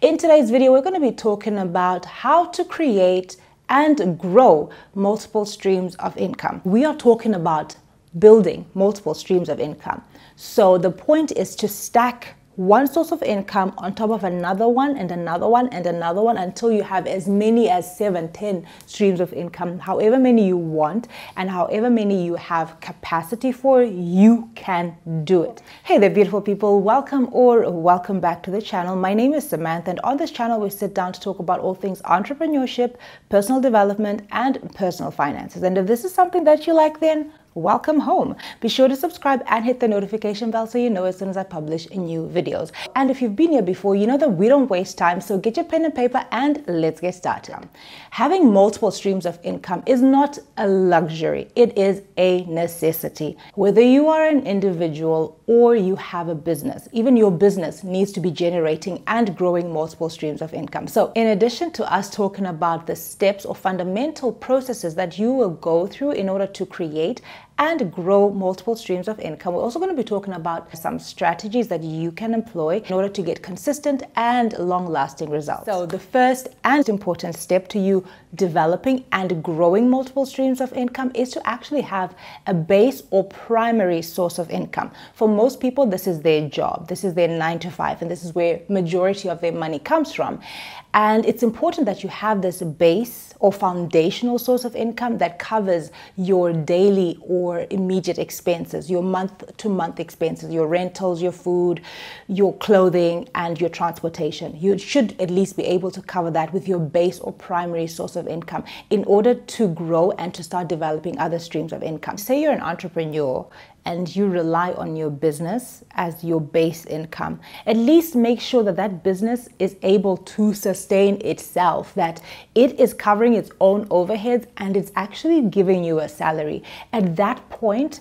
In today's video, we're going to be talking about how to create and grow multiple streams of income. We are talking about building multiple streams of income. So the point is to stack one source of income on top of another one and another one and another one until you have as many as 7, 10 streams of income. However many you want and however many you have capacity for, you can do it. Hey there, beautiful people. Welcome back to the channel. My name is Samantha, and on this channel we sit down to talk about all things entrepreneurship, personal development, and personal finances. And if this is something that you like, then welcome home. Be sure to subscribe and hit the notification bell so you know as soon as I publish new videos. And if you've been here before, you know that we don't waste time, so get your pen and paper and let's get started. Having multiple streams of income is not a luxury, it is a necessity. Whether you are an individual or you have a business, even your business needs to be generating and growing multiple streams of income. So in addition to us talking about the steps or fundamental processes that you will go through in order to create and grow multiple streams of income, we're also going to be talking about some strategies that you can employ in order to get consistent and long-lasting results. So the first and important step to you developing and growing multiple streams of income is to actually have a base or primary source of income. For most people, this is their job, this is their 9 to 5, and this is where majority of their money comes from. And it's important that you have this base or foundational source of income that covers your daily or immediate expenses, your month-to-month expenses, your rentals, your food, your clothing, and your transportation. You should at least be able to cover that with your base or primary source of income in order to grow and to start developing other streams of income. Say you're an entrepreneur and you rely on your business as your base income, at least make sure that that business is able to sustain itself, that it is covering its own overheads and it's actually giving you a salary. At that point,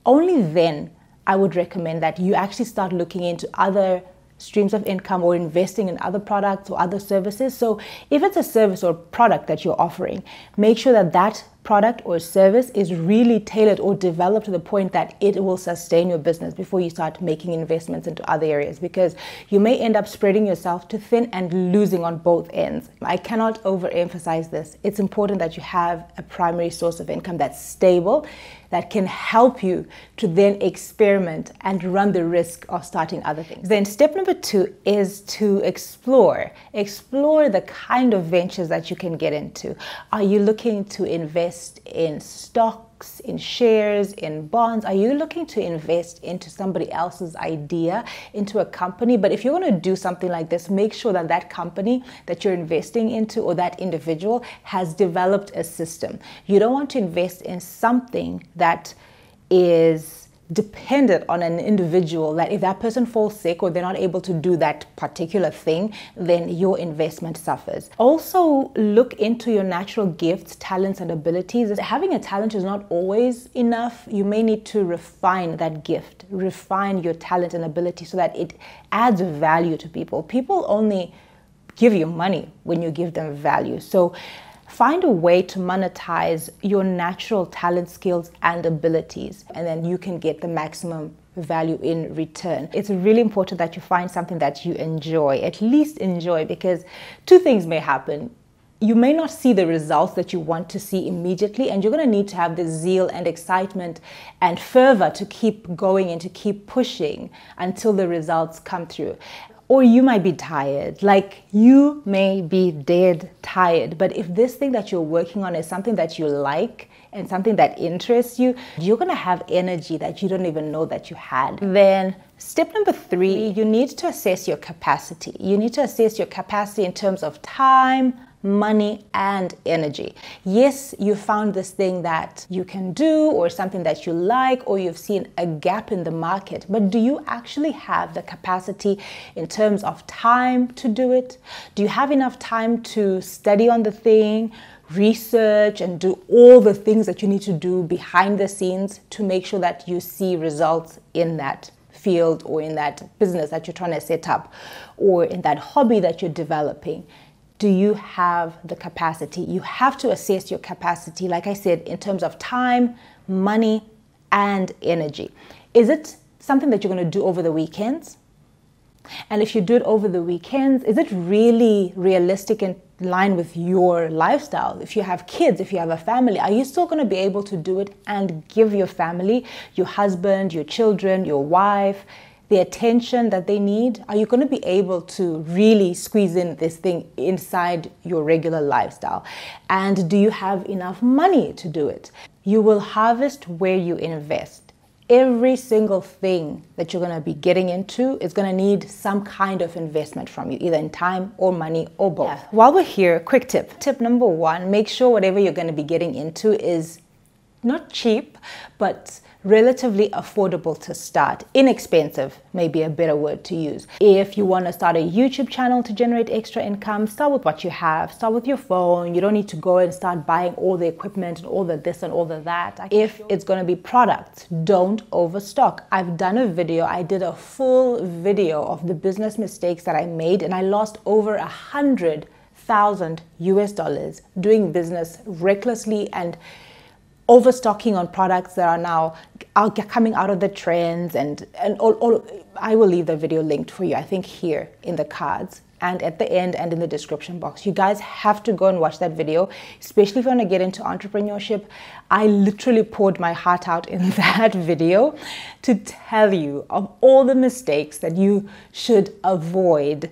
only then I would recommend that you actually start looking into other streams of income or investing in other products or other services. So if it's a service or product that you're offering, make sure that that product or service is really tailored or developed to the point that it will sustain your business before you start making investments into other areas, because you may end up spreading yourself too thin and losing on both ends. I cannot overemphasize this. It's important that you have a primary source of income that's stable, that can help you to then experiment and run the risk of starting other things. Then step number 2 is to explore the kind of ventures that you can get into. Are you looking to invest in stocks, in shares, in bonds? Are you looking to invest into somebody else's idea, into a company? But if you're going to do something like this, make sure that that company that you're investing into or that individual has developed a system. You don't want to invest in something that is dependent on an individual, that if that person falls sick or they're not able to do that particular thing, then your investment suffers. Also, look into your natural gifts, talents, and abilities. Having a talent is not always enough. You may need to refine that gift, refine your talent and ability so that it adds value to people. People only give you money when you give them value. So find a way to monetize your natural talent, skills, and abilities, and then you can get the maximum value in return. It's really important that you find something that you enjoy, at least enjoy, because two things may happen. You may not see the results that you want to see immediately, and you're going to need to have the zeal and excitement and fervor to keep going and to keep pushing until the results come through. Or you might be tired, like you may be dead tired. But if this thing that you're working on is something that you like and something that interests you, you're going to have energy that you don't even know that you had. Then step number 3, you need to assess your capacity. You need to assess your capacity in terms of time, money, and energy. Yes, you found this thing that you can do or something that you like, or you've seen a gap in the market, but do you actually have the capacity in terms of time to do it? Do you have enough time to study on the thing, research, and do all the things that you need to do behind the scenes to make sure that you see results in that field or in that business that you're trying to set up or in that hobby that you're developing? Do you have the capacity? You have to assess your capacity, like I said, in terms of time, money, and energy. Is it something that you're going to do over the weekends? And if you do it over the weekends, is it really realistic in line with your lifestyle? If you have kids, if you have a family, are you still going to be able to do it and give your family, your husband, your children, your wife, the attention that they need? Are you going to be able to really squeeze in this thing inside your regular lifestyle? And do you have enough money to do it? You will harvest where you invest. Every single thing that you're going to be getting into is going to need some kind of investment from you, either in time or money or both. Yeah. While we're here, quick tip. Tip number one, make sure whatever you're going to be getting into is not cheap, but relatively affordable to start. Inexpensive may be a better word to use. If you want to start a YouTube channel to generate extra income, start with what you have. Start with your phone. You don't need to go and start buying all the equipment and all the this and all the that. If it's going to be products, don't overstock. I've done a video. I did a full video of the business mistakes that I made, and I lost over $100,000 doing business recklessly and overstocking on products that are now coming out of the trends, and all. I will leave the video linked for you, I think here in the cards and at the end and in the description box. You guys have to go and watch that video, especially if you want to get into entrepreneurship. I literally poured my heart out in that video to tell you of all the mistakes that you should avoid.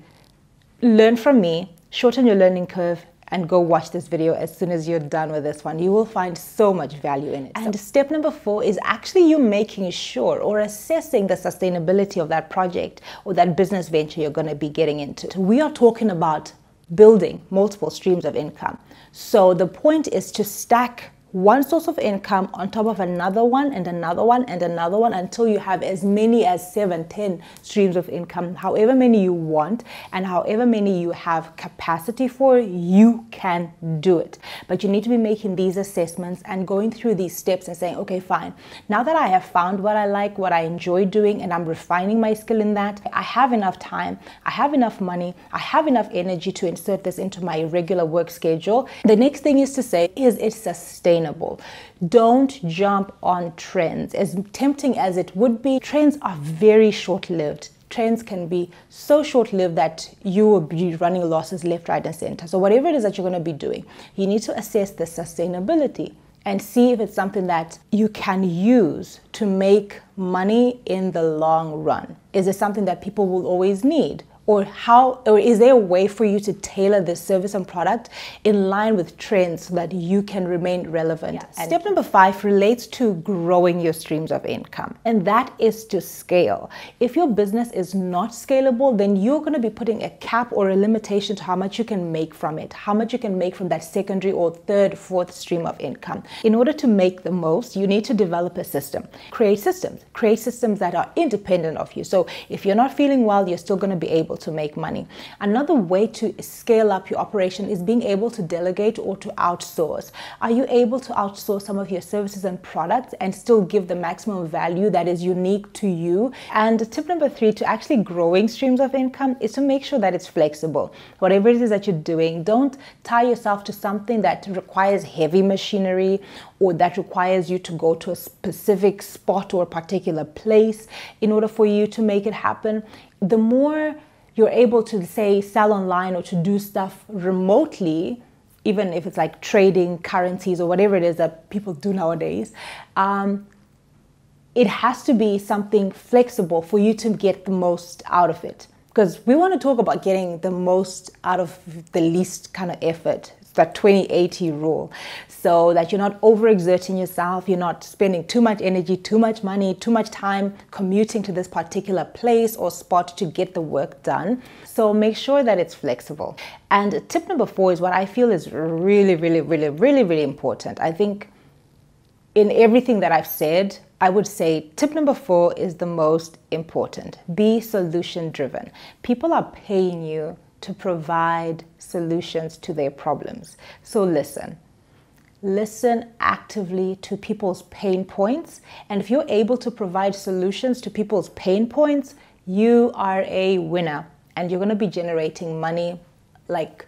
Learn from me, shorten your learning curve, and go watch this video as soon as you're done with this one. You will find so much value in it. And step number 4 is actually you making sure or assessing the sustainability of that project or that business venture you're going to be getting into. We are talking about building multiple streams of income. So the point is to stack one source of income on top of another one and another one and another one until you have as many as 7, 10 streams of income. However many you want and however many you have capacity for, you can do it. But you need to be making these assessments and going through these steps and saying, okay, fine. Now that I have found what I like, what I enjoy doing, and I'm refining my skill in that, I have enough time, I have enough money, I have enough energy to insert this into my regular work schedule. The next thing is to say, is it sustainable? Don't jump on trends. As tempting as it would be, trends are very short-lived. Trends can be so short-lived that you will be running losses left, right, and center. So whatever it is that you're going to be doing, you need to assess the sustainability and see if it's something that you can use to make money in the long run. Is it something that people will always need? Or is there a way for you to tailor this service and product in line with trends so that you can remain relevant? Yeah. Step number 5 relates to growing your streams of income, and that is to scale. If your business is not scalable, then you're going to be putting a cap or a limitation to how much you can make from it, how much you can make from that secondary or third, fourth stream of income. In order to make the most, you need to develop a system. Create systems that are independent of you. So if you're not feeling well, you're still going to be able to make money. Another way to scale up your operation is being able to delegate or to outsource. Are you able to outsource some of your services and products and still give the maximum value that is unique to you? And tip number 3 to actually growing streams of income is to make sure that it's flexible. Whatever it is that you're doing, don't tie yourself to something that requires heavy machinery or that requires you to go to a specific spot or a particular place in order for you to make it happen. The more you're able to, say, sell online or to do stuff remotely, even if it's like trading currencies or whatever it is that people do nowadays, it has to be something flexible for you to get the most out of it. Because we want to talk about getting the most out of the least kind of effort. It's that 20-80 rule. So that you're not overexerting yourself, you're not spending too much energy, too much money, too much time commuting to this particular place or spot to get the work done. So make sure that it's flexible. And tip number 4 is what I feel is really important. I think in everything that I've said, I would say tip number 4 is the most important. Be solution driven. People are paying you to provide solutions to their problems. So listen actively to people's pain points. And if you're able to provide solutions to people's pain points, you are a winner. And you're going to be generating money, like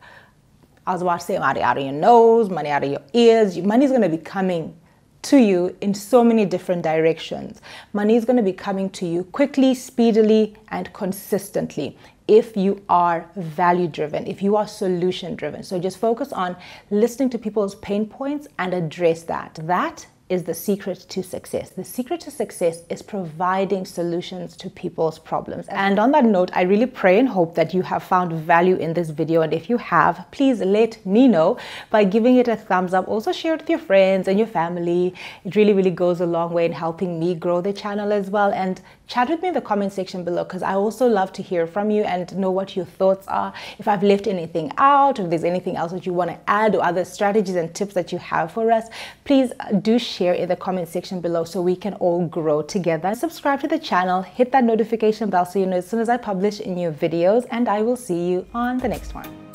I was about to say, money out of your nose, money out of your ears. Money is going to be coming to you in so many different directions. Money is going to be coming to you quickly, speedily, and consistently if you are value driven, if you are solution driven. So just focus on listening to people's pain points and address that. That is the secret to success. The secret to success is providing solutions to people's problems. And on that note, I really pray and hope that you have found value in this video. And if you have, please let me know by giving it a thumbs up. Also share it with your friends and your family. It really, really goes a long way in helping me grow the channel as well. And chat with me in the comment section below, because I also love to hear from you and know what your thoughts are. If I've left anything out, if there's anything else that you want to add or other strategies and tips that you have for us, please do share in the comment section below so we can all grow together. Subscribe to the channel, hit that notification bell so you know as soon as I publish new videos, and I will see you on the next one.